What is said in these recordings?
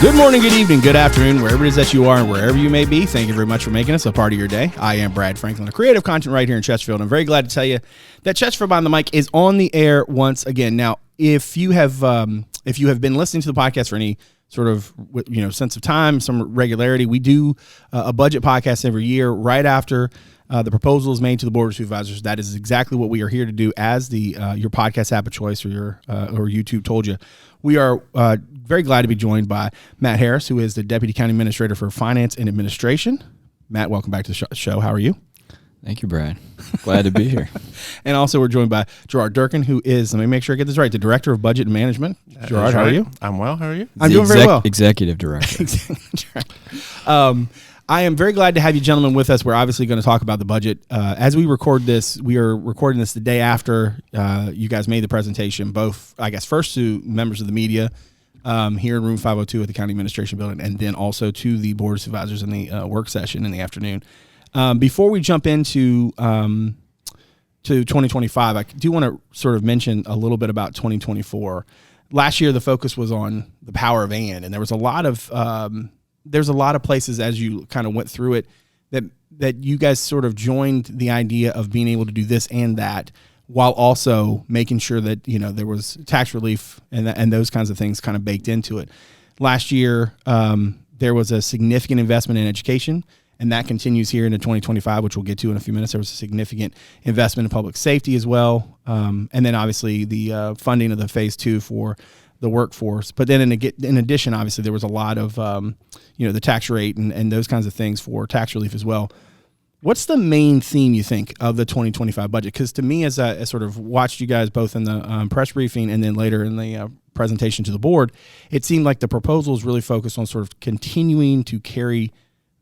Good morning, good evening, good afternoon, wherever it is that you are and wherever you may be. Thank you very much for making us a part of your day. I am Brad Franklin, a creative content right here in Chesterfield. I'm very glad to tell you that Chesterfield Behind the Mic is on the air once again. Now, if you have been listening to the podcast for any sort of sense of time, some regularity, we do a budget podcast every year right after the proposal is made to the Board of Supervisors. That is exactly what we are here to do as your podcast app of choice or YouTube told you. We are very glad to be joined by Matt Harris, who is the Deputy County Administrator for Finance and Administration. Matt, welcome back to the show. How are you? Thank you, Brad. Glad to be here. And also we're joined by Gerard Durkin, who is, let me make sure I get this right, the Director of Budget and Management. Gerard, how are you? I'm well. How are you? I'm doing very well. Executive Director. I am very glad to have you gentlemen with us. We're obviously going to talk about the budget. As we record this, we are recording this the day after you guys made the presentation, both, I guess, first to members of the media here in room 502 at the County Administration Building, and then also to the Board of Supervisors in the work session in the afternoon. Before we jump into to 2025, I do want to sort of mention a little bit about 2024. Last year, the focus was on the power of and there was a lot of there's a lot of places as you kind of went through it that you guys sort of joined the idea of being able to do this and that, while also making sure that there was tax relief and those kinds of things kind of baked into it. Last year, there was a significant investment in education, and that continues here into 2025, which we'll get to in a few minutes. There was a significant investment in public safety as well, and then obviously the funding of the phase 2 for the workforce. But then in addition, obviously, there was a lot of the tax rate and those kinds of things for tax relief as well. What's the main theme, you think, of the 2025 budget? Because to me, as I sort of watched you guys both in the press briefing and then later in the presentation to the board, it seemed like the proposal is really focused on sort of continuing to carry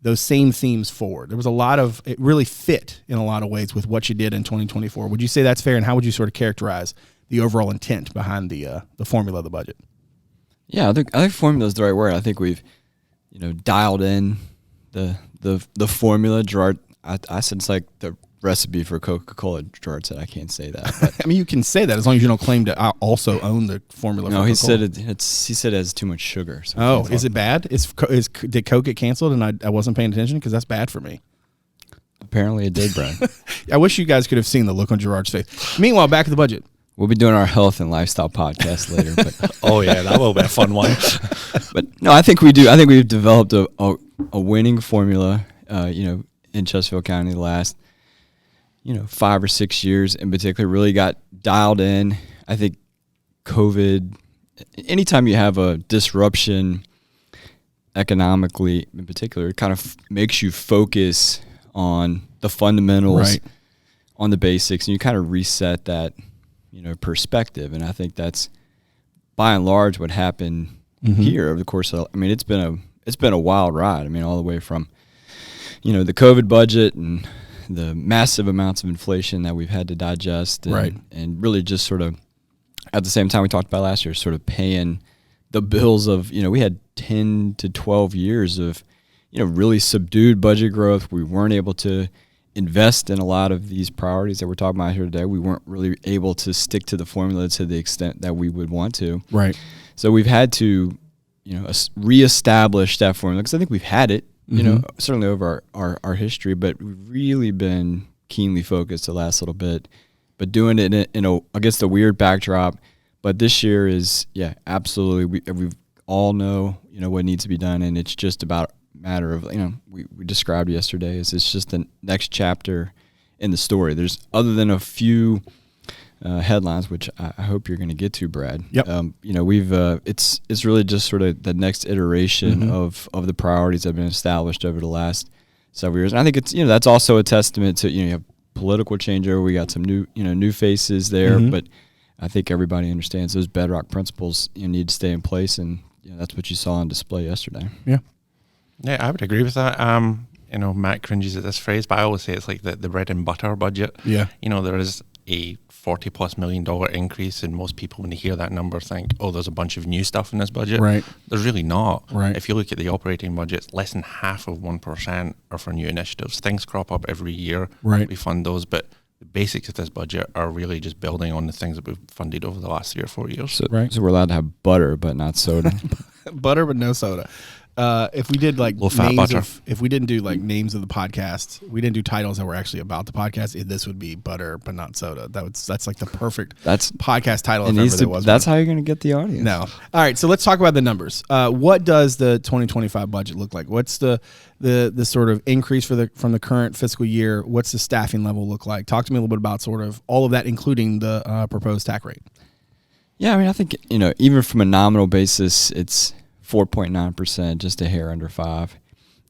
those same themes forward. There was it really fit in a lot of ways with what you did in 2024. Would you say that's fair? And how would you sort of characterize the overall intent behind the formula of the budget? Yeah, I think formula is the right word. I think we've dialed in the formula. Gerard, I said it's like the recipe for Coca-Cola. Gerard said I can't say that. But I mean, you can say that as long as you don't claim to also own the formula. No, for Coca-Cola. he said it has too much sugar. So is it bad? Did Coke get canceled and I wasn't paying attention? Because that's bad for me. Apparently it did, Brad. I wish you guys could have seen the look on Gerard's face. Meanwhile, back to the budget. We'll be doing our health and lifestyle podcast later. But Oh yeah, that will be a fun one. But no, I think we do. I think we've developed a winning formula. In Chesterfield County the last 5 or 6 years in particular really got dialed in. I think COVID, anytime you have a disruption economically in particular, it kind of makes you focus on the fundamentals, right, on the basics, and you kind of reset that perspective. And I think that's by and large what happened here over the course of, it's been a wild ride. All the way from the COVID budget and the massive amounts of inflation that we've had to digest, and, right, and really just sort of at the same time we talked about last year, sort of paying the bills of, we had 10 to 12 years of, really subdued budget growth. We weren't able to invest in a lot of these priorities that we're talking about here today. We weren't really able to stick to the formula to the extent that we would want to. Right. So we've had to, reestablish that formula, because I think we've had it, certainly over our history, but we've really been keenly focused the last little bit, but doing it in against a weird backdrop. But this year is, absolutely, we all know, what needs to be done, and it's just about a matter of, we described yesterday as it's just the next chapter in the story. There's, other than a few headlines, which I hope you're going to get to, Brad. Yep. We've it's really just sort of the next iteration of the priorities that have been established over the last several years. And I think it's that's also a testament to you have political changeover. We got some new faces there, but I think everybody understands those bedrock principles need to stay in place, and that's what you saw on display yesterday. Yeah. Yeah, I would agree with that. Matt cringes at this phrase, but I always say it's like the bread and butter budget. Yeah. There is a $40+ million increase, and most people, when they hear that number, think, oh, there's a bunch of new stuff in this budget. Right. There's really not. Right. If you look at the operating budget, less than half of 1% are for new initiatives. Things crop up every year. Right. We fund those, but the basics of this budget are really just building on the things that we've funded over the last 3 or 4 years. So we're allowed to have butter, but not soda. Butter, but no soda. If we did like if we didn't do like names of the podcast, we didn't do titles that were actually about the podcast, this would be butter, but not soda. That's like the perfect podcast title. That's how you're going to get the audience. No. All right. So let's talk about the numbers. What does the 2025 budget look like? What's the sort of increase from the current fiscal year? What's the staffing level look like? Talk to me a little bit about sort of all of that, including the proposed tax rate. Yeah. I mean, I think, even from a nominal basis, it's 4.9%, just a hair under 5%,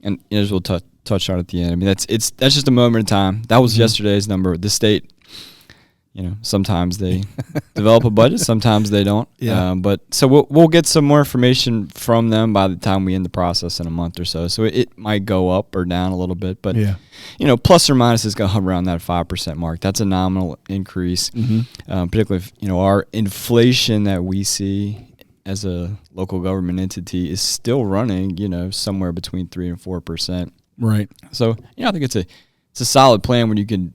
and as we'll touch on at the end. I mean, that's just a moment in time. That was yesterday's number. The state, sometimes they develop a budget, sometimes they don't. Yeah. But so we'll get some more information from them by the time we end the process in a month or so. So it might go up or down a little bit, but plus or minus is going to hover around that 5% mark. That's a nominal increase, particularly if our inflation that we see as a local government entity is still running, somewhere between 3% and 4%. Right. So, I think it's a solid plan when you can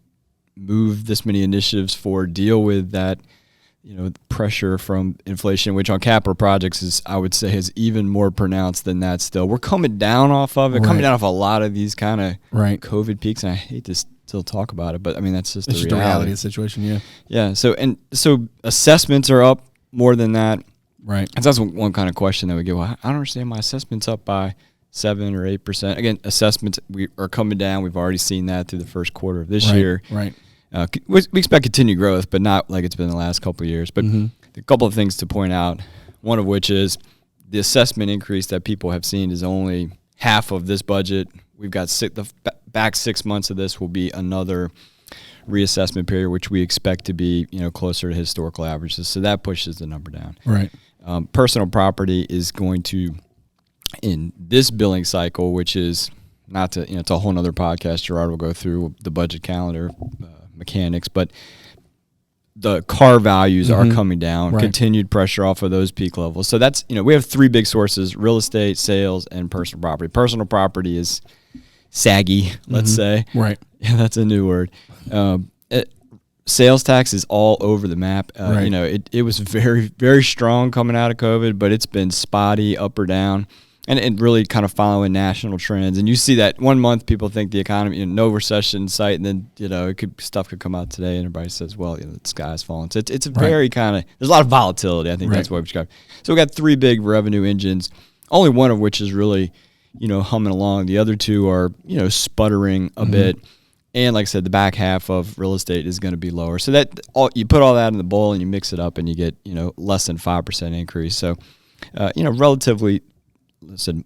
move this many initiatives forward, deal with that, pressure from inflation, which on capital projects I would say is even more pronounced than that still. We're coming down off of it, coming down off a lot of these kind of COVID peaks, and I hate to still talk about it, but I mean, that's just the reality of the situation, yeah. Yeah, so assessments are up more than that. Right. And so that's one kind of question that we get. Well, I don't understand. My assessment's up by 7 or 8%. Again, assessments are coming down. We've already seen that through the first quarter of this year. Right. We expect continued growth, but not like it's been the last couple of years. But a couple of things to point out, one of which is the assessment increase that people have seen is only half of this budget. We've got the back 6 months of this will be another reassessment period, which we expect to be closer to historical averages. So that pushes the number down. Right. Personal property is going to, in this billing cycle, which is not to, it's a whole nother podcast. Gerard will go through the budget calendar mechanics, but the car values are coming down, continued pressure off of those peak levels. So that's, we have 3 big sources: real estate, sales, and personal property. Personal property is saggy, let's say. Right. Yeah, that's a new word. Sales tax is all over the map. It was very, very strong coming out of COVID, but it's been spotty up or down, and really kind of following national trends. And you see that 1 month people think the economy, no recession in sight, and then stuff could come out today and everybody says, well, the sky's falling. So it's a very kind of, there's a lot of volatility. I think that's what we've got. So we got 3 big revenue engines, only one of which is really humming along. The other 2 are sputtering a bit. And like I said, the back half of real estate is going to be lower. So that you put all that in the bowl and you mix it up and you get, less than 5% increase. So, relatively,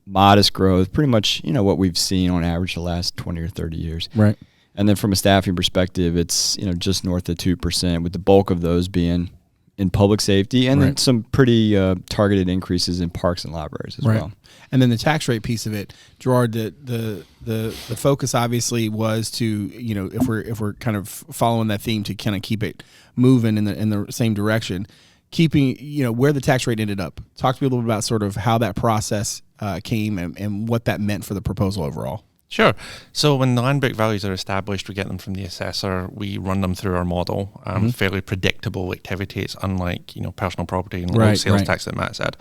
modest growth, pretty much, what we've seen on average the last 20 or 30 years. Right. And then from a staffing perspective, it's, just north of 2%, with the bulk of those being in public safety, and then some pretty targeted increases in parks and libraries as well. And then the tax rate piece of it, Gerard, the focus obviously was to, if we're kind of following that theme, to kind of keep it moving in the same direction, keeping, where the tax rate ended up. Talk to me a little bit about sort of how that process came and what that meant for the proposal overall. Sure. So when the land book values are established, we get them from the assessor. We run them through our model. Fairly predictable activity. It's unlike personal property and sales tax that Matt said.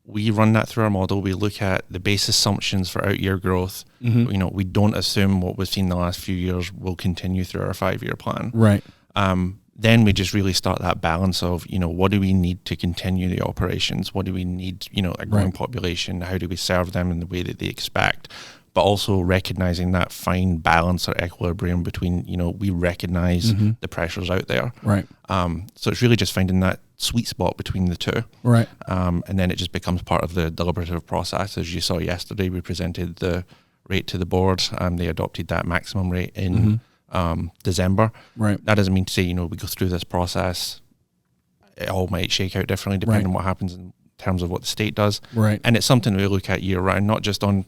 We run that through our model. We look at the base assumptions for out-year growth. We don't assume what we've seen the last few years will continue through our 5-year plan. Right. Then we just really start that balance of, what do we need to continue the operations? What do we need, a growing population? How do we serve them in the way that they expect? But also recognizing that fine balance or equilibrium between, we recognize the pressures out there. Right. So it's really just finding that sweet spot between the 2. Right. And then it just becomes part of the deliberative process. As you saw yesterday, we presented the rate to the board. They adopted that maximum rate in December. Right. That doesn't mean to say, we go through this process, it all might shake out differently depending on what happens in terms of what the state does. Right. And it's something we look at year round, not just on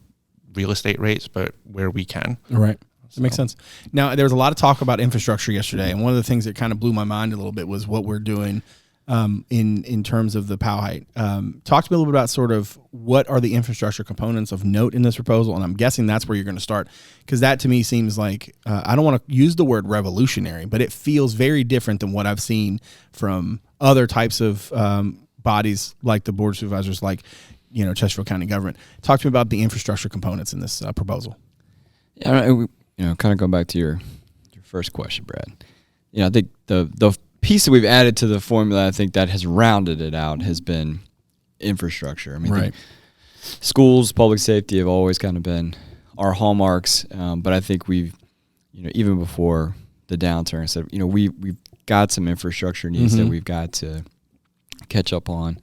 real estate rates, but where we can. Right. That makes sense. Now, there was a lot of talk about infrastructure yesterday, and one of the things that kind of blew my mind a little bit was what we're doing in terms of the Powhite. Talk to me a little bit about sort of what are the infrastructure components of note in this proposal, and I'm guessing that's where you're going to start, because that to me seems like, I don't want to use the word revolutionary, but it feels very different than what I've seen from other types of bodies like the Board of Supervisors, like Chesterfield County government. Talk to me about the infrastructure components in this proposal. Yeah, kind of going back to your first question, Brad. I think the piece that we've added to the formula, I think that has rounded it out, has been infrastructure. I mean, right. Schools, public safety have always kind of been our hallmarks, but I think we've, even before the downturn, said, we've got some infrastructure needs that we've got to catch up on,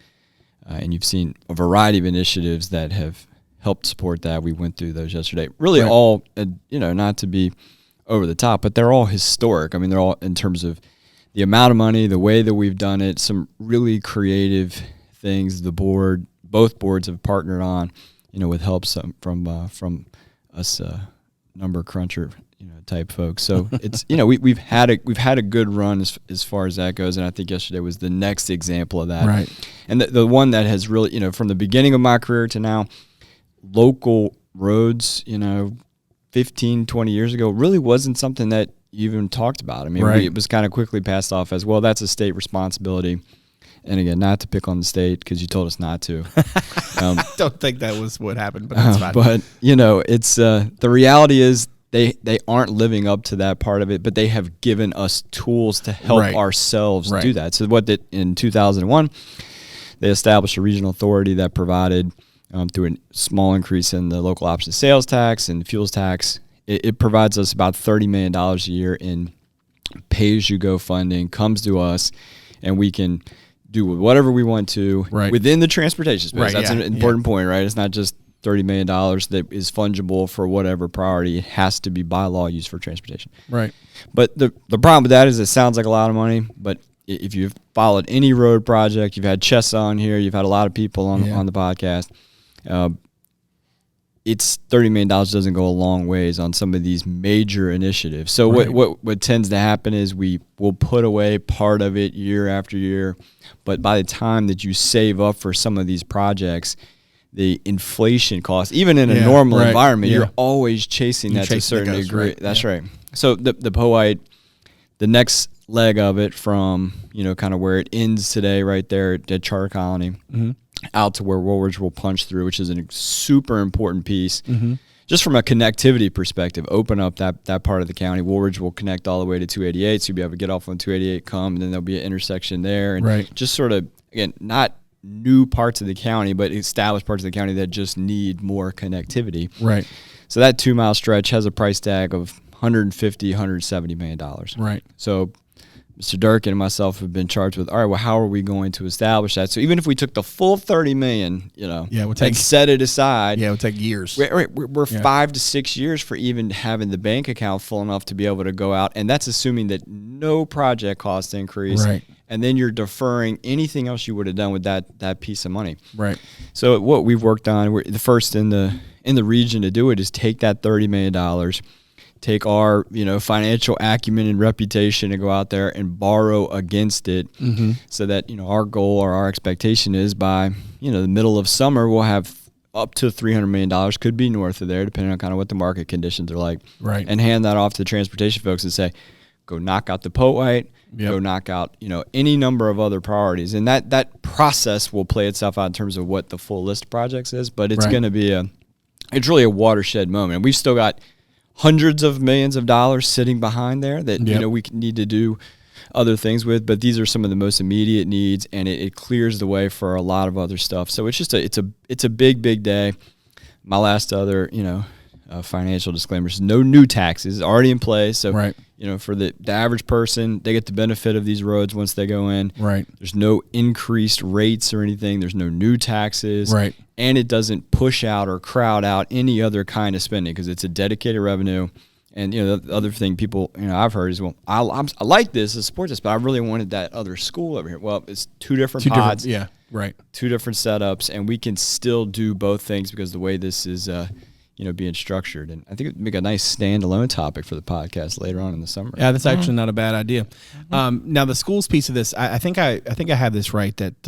and you've seen a variety of initiatives that have helped support that. We went through those yesterday. Really, right. All not to be over the top, but they're all historic. I mean, they're all in terms of the amount of money, the way that we've done it, some really creative things both boards have partnered on, with help from us number cruncher, type folks. So it's, we've had a good run as far as that goes. And I think yesterday was the next example of that. Right. And the one that has really, from the beginning of my career to now, local roads, 15, 20 years ago really wasn't something that you even talked about. I mean, right. It was kind of quickly passed off as, well, that's a state responsibility. And again, not to pick on the state because you told us not to. I don't think that was what happened, but that's fine. But, it's the reality is they aren't living up to that part of it, but they have given us tools to help ourselves do that. So in 2001, they established a regional authority that provided, through a small increase in the local option sales tax and fuels tax, it provides us about $30 million a year in pay-as-you-go funding, comes to us, and we can do whatever we want to within the transportation space. That's an important point, right? It's not just $30 million that is fungible for whatever priority. It has to be by law used for transportation. Right. But the problem with that is it sounds like a lot of money, but if you've followed any road project, you've had Chess on here, you've had a lot of people on the podcast, it's $30 million doesn't go a long ways on some of these major initiatives. So what tends to happen is we will put away part of it year after year, but by the time that you save up for some of these projects, the inflation cost, even in a normal environment, you're always chasing that to a certain degree. Right. That's right. So the Powhite, the next leg of it from, kind of where it ends today right there at Charter Colony, out to where Woolridge will punch through, which is a super important piece. Just from a connectivity perspective, open up that part of the county. Woolridge will connect all the way to 288, so you'll be able to get off on 288, come, and then there'll be an intersection there. And just sort of, again, not new parts of the county, but established parts of the county that just need more connectivity. Right. So that 2 mile stretch has a price tag of $150, $170 million. Right. So Mr. Durkin and myself have been charged with, all right, well, how are we going to establish that? So even if we took the full $30 million, and set it aside. Yeah, it would take years. We're 5 to 6 years for even having the bank account full enough to be able to go out. And that's assuming that no project cost increase. Right. And then you're deferring anything else you would have done with that piece of money. Right. So what we've worked on, we're the first in the region to do it, is take that $30 million, take our financial acumen and reputation and go out there and borrow against it, so that our goal or our expectation is by the middle of summer we'll have up to $300 million, could be north of there depending on kind of what the market conditions are like, and hand that off to the transportation folks and say, go knock out the Powhite, go knock out any number of other priorities, and that process will play itself out in terms of what the full list of projects is, but it's going to be it's really a watershed moment, and we've still got hundreds of millions of dollars sitting behind there that we need to do other things with, but these are some of the most immediate needs, and it clears the way for a lot of other stuff. So it's just it's a big day. My last other financial disclaimers: no new taxes already in place. So for the average person, they get the benefit of these roads once they go in. Right. There's no increased rates or anything. There's no new taxes. Right. And it doesn't push out or crowd out any other kind of spending because it's a dedicated revenue. And the other thing people I've heard is, well, I like this, I support this, but I really wanted that other school over here. Well, it's two different pods, two different setups, and we can still do both things because the way this is being structured. And I think it'd make a nice standalone topic for the podcast later on in the summer. Yeah, that's actually not a bad idea. Now the schools piece of this, I think I have this right, that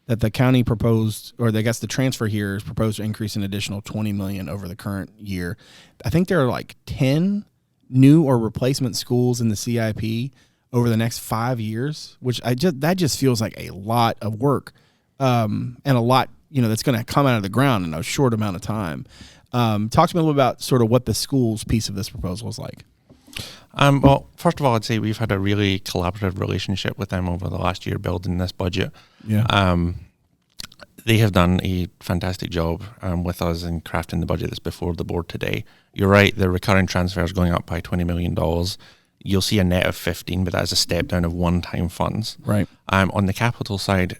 the county proposed, or I guess the transfer here is proposed to increase an additional $20 million over the current year. I think there are like 10 new or replacement schools in the CIP over the next 5 years, which that just feels like a lot of work, and a lot that's going to come out of the ground in a short amount of time. Talk to me a little about sort of what the schools piece of this proposal is like. Well, first of all, I'd say we've had a really collaborative relationship with them over the last year building this budget. Yeah. They have done a fantastic job with us in crafting the budget that's before the board today. You're right, the recurring transfers going up by $20 million. You'll see a net of 15, but that is a step down of one-time funds. Right. On the capital side,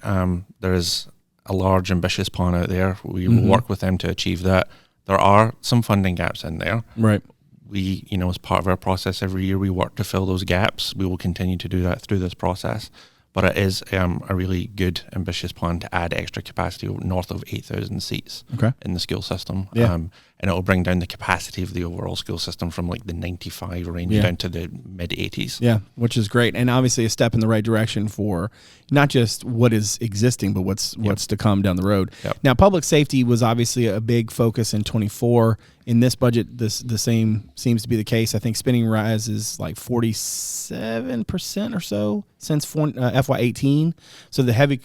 there is a large, ambitious plan out there. We will work with them to achieve that. There are some funding gaps in there. Right. We, as part of our process every year, we work to fill those gaps. We will continue to do that through this process. But it is a really good, ambitious plan to add extra capacity north of 8,000 seats in the school system. Yeah. And it will bring down the capacity of the overall school system from like the 95 range down to the mid-80s. Yeah, which is great. And obviously a step in the right direction for not just what is existing, but what's to come down the road. Yep. Now, public safety was obviously a big focus in 24. In this budget, the same seems to be the case. I think spending rise is like 47% or so since FY18. So the heavy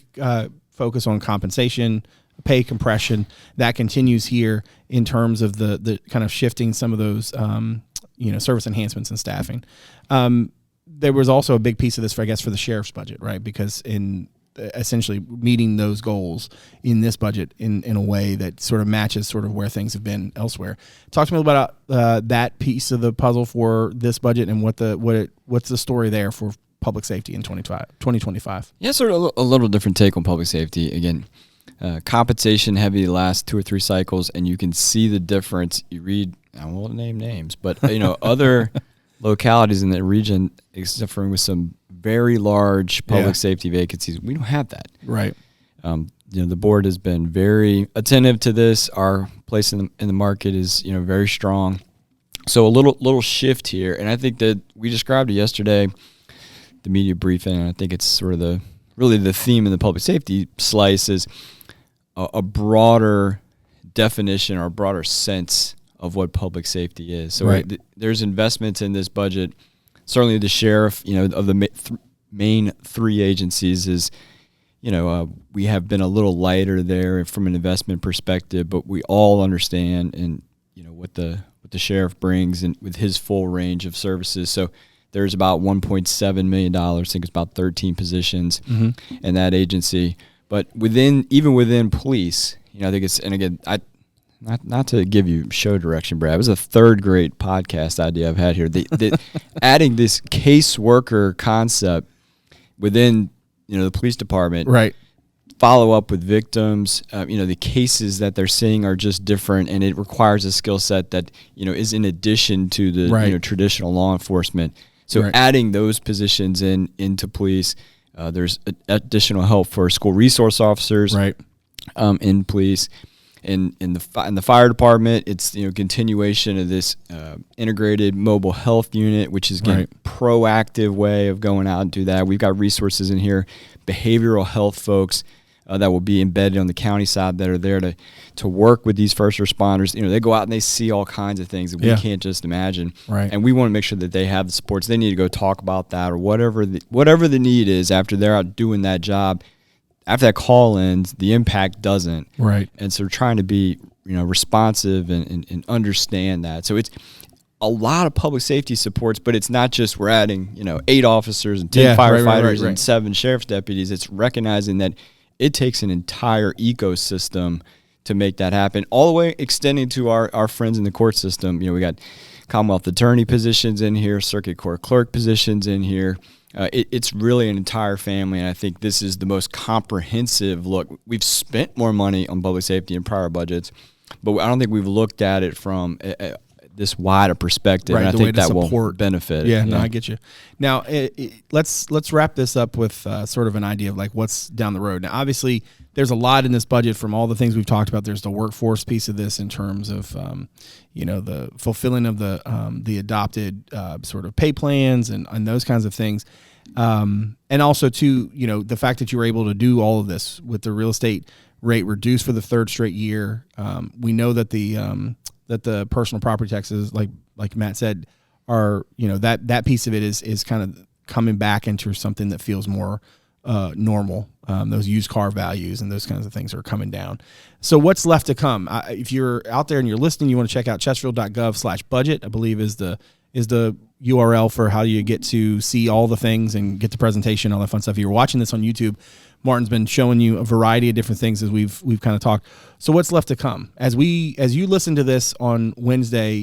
focus on compensation, pay compression, that continues here in terms of the kind of shifting some of those service enhancements and staffing. There was also a big piece of this for the sheriff's budget, right? Because in essentially meeting those goals in this budget in a way that sort of matches sort of where things have been elsewhere. Talk to me about that piece of the puzzle for this budget and what's the story there for public safety in 2025. Yeah, sort of a little different take on public safety. Again, compensation heavy the last 2 or 3 cycles, and you can see the difference. You read, I won't name names, but other localities in the region suffering with some very large public safety vacancies. We don't have that. Right. The board has been very attentive to this. Our place in the market is very strong. So a little shift here, and I think that we described it yesterday, the media briefing, and I think it's sort of really the theme in the public safety slice is a broader definition or a broader sense of what public safety is. So there's investments in this budget. Certainly the sheriff, of the main 3 agencies is, we have been a little lighter there from an investment perspective, but we all understand and, what the sheriff brings and with his full range of services. So there's about $1.7 million. I think it's about 13 positions in that agency. But even within police, I think it's, and again, not to give you show direction, Brad, it was a 3rd grade podcast idea I've had here. Adding this caseworker concept within, the police department, right? Follow up with victims. The cases that they're seeing are just different, and it requires a skill set that is in addition to the traditional law enforcement. So adding those positions into police. There's additional help for school resource officers in police. In the fire department, it's continuation of this integrated mobile health unit, which is again proactive way of going out and do that. We've got resources in here, behavioral health folks that will be embedded on the county side that are there to work with these first responders. They go out and they see all kinds of things that we can't just imagine. Right. And we want to make sure that they have the supports. They need to go talk about that or whatever the need is after they're out doing that job. After that call ends, the impact doesn't. Right. And so we're trying to be, responsive and understand that. So it's a lot of public safety supports, but it's not just we're adding, 8 officers and 10 firefighters and 7 sheriff's deputies. It's recognizing that it takes an entire ecosystem to make that happen, all the way extending to our friends in the court system. We got Commonwealth attorney positions in here, circuit court clerk positions in here. It's really an entire family, and I think this is the most comprehensive look. We've spent more money on public safety in prior budgets, but I don't think we've looked at it from this wide a perspective, and I think that will benefit. Yeah, no, I get you. Now, let's wrap this up with sort of an idea of like what's down the road. Now, obviously, there's a lot in this budget from all the things we've talked about. There's the workforce piece of this in terms of, the fulfilling of the adopted sort of pay plans and those kinds of things. And also, too, the fact that you were able to do all of this with the real estate rate reduced for the third straight year. We know that the personal property taxes, like Matt said, are, that piece of it is kind of coming back into something that feels more normal. Those used car values and those kinds of things are coming down. So what's left to come? If you're out there and you're listening, you want to check out chesterfield.gov/budget, I believe is the URL for how you get to see all the things and get the presentation, all that fun stuff. If you're watching this on YouTube, Martin's been showing you a variety of different things as we've kind of talked. So what's left to come? As you listen to this on Wednesday,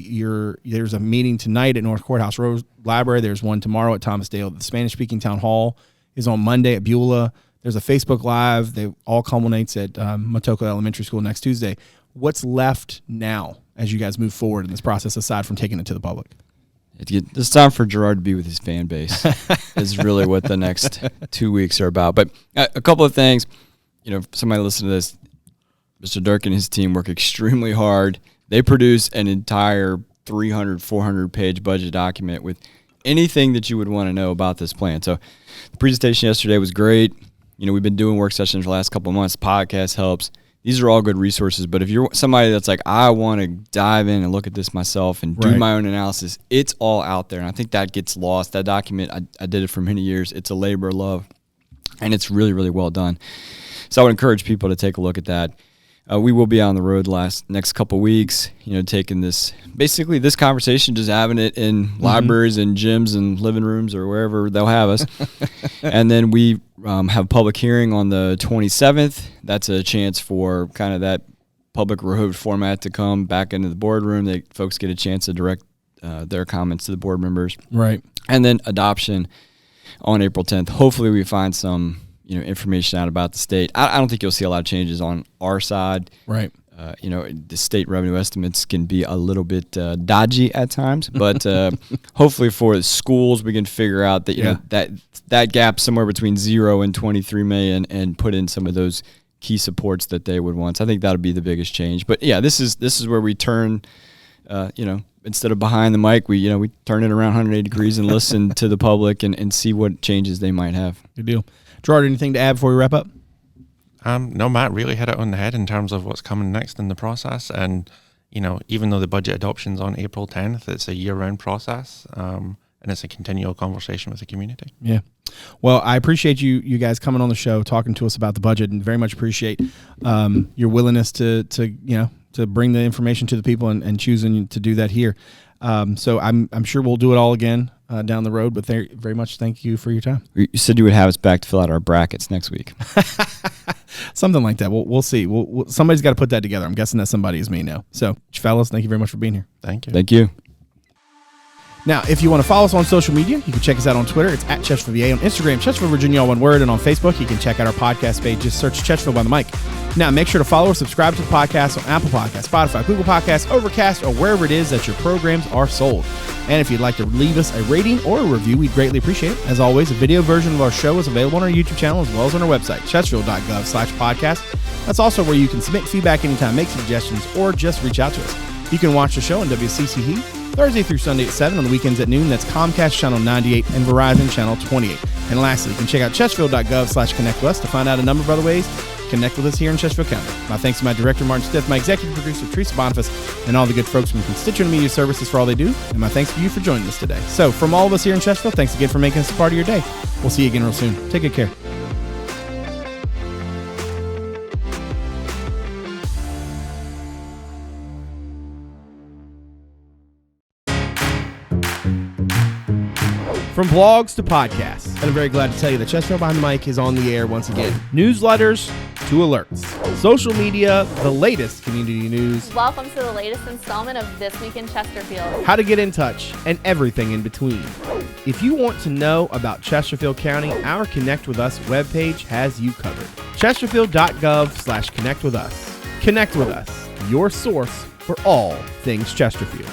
there's a meeting tonight at North Courthouse Road Library. There's one tomorrow at Thomas Dale. The Spanish-speaking town hall is on Monday at Beulah. There's a Facebook Live. They all culminates at Matoko Elementary School next Tuesday. What's left now as you guys move forward in this process, aside from taking it to the public? It's time for Gerard to be with his fan base is really what the next 2 weeks are about. But a couple of things, somebody listen to this, Mr. Durkin and his team work extremely hard. They produce an entire 300, 400-page budget document with anything that you would want to know about this plan. So the presentation yesterday was great. We've been doing work sessions for the last couple of months. Podcast helps. These are all good resources, but if you're somebody that's like, I want to dive in and look at this myself and do my own analysis, it's all out there. And I think that gets lost. That document, I did it for many years. It's a labor of love, and it's really, really well done. So I would encourage people to take a look at that. We will be on the road next couple weeks, taking this conversation, just having it in libraries and gyms and living rooms or wherever they'll have us. And then we have a public hearing on the 27th. That's a chance for kind of that public road format to come back into the boardroom. Folks get a chance to direct their comments to the board members. Right. And then adoption on April 10th. Hopefully we find some information out about the state. I don't think you'll see a lot of changes on our side. Right. The state revenue estimates can be a little bit dodgy at times, but hopefully for the schools we can figure out that that gap somewhere between 0 and 23 million and put in some of those key supports that they would want. So I think that'll be the biggest change. But yeah, this is where we turn, instead of behind the mic, we turn it around 180 degrees and listen to the public and see what changes they might have. Good deal. Gerard, anything to add before we wrap up? No, Matt really hit it on the head in terms of what's coming next in the process. And, even though the budget adoption's on April 10th, it's a year-round process, and it's a continual conversation with the community. Yeah. Well, I appreciate you guys coming on the show, talking to us about the budget, and very much appreciate your willingness to bring the information to the people and choosing to do that here. So I'm sure we'll do it all again down the road, but very much thank you for your time. You said you would have us back to fill out our brackets next week. Something like that. We'll see. Somebody's got to put that together. I'm guessing that somebody is me now. So, fellas, thank you very much for being here. Thank you. Thank you. Now, if you want to follow us on social media, you can check us out on Twitter. It's at Chesterfield VA. On Instagram, Chesterfield Virginia, all one word. And on Facebook, you can check out our podcast page. Just search Chesterfield Behind the Mic. Now, make sure to follow or subscribe to the podcast on Apple Podcasts, Spotify, Google Podcasts, Overcast, or wherever it is that your programs are sold. And if you'd like to leave us a rating or a review, we'd greatly appreciate it. As always, a video version of our show is available on our YouTube channel as well as on our website, chesterfield.gov/podcast. That's also where you can submit feedback anytime, make suggestions, or just reach out to us. You can watch the show on WCCT Thursday through Sunday at 7, on the weekends at noon. That's Comcast Channel 98 and Verizon Channel 28. And lastly, you can check out chesterfield.gov/connect with us to find out a number of other ways to connect with us here in Chesterfield County. My thanks to my director, Martin Stith, my executive producer, Teresa, Bonifas, and all the good folks from Constituent Media Services for all they do. And my thanks to you for joining us today. So from all of us here in Chesterfield, thanks again for making us a part of your day. We'll see you again real soon. Take good care. From blogs to podcasts, and I'm very glad to tell you that Chesterfield Behind the Mic is on the air once again. Newsletters to alerts, social media, the latest community news. Welcome to the latest installment of This Week in Chesterfield. How to get in touch, and everything in between. If you want to know about Chesterfield County, our Connect With Us webpage has you covered. Chesterfield.gov/connect with us. Connect with us, your source for all things Chesterfield.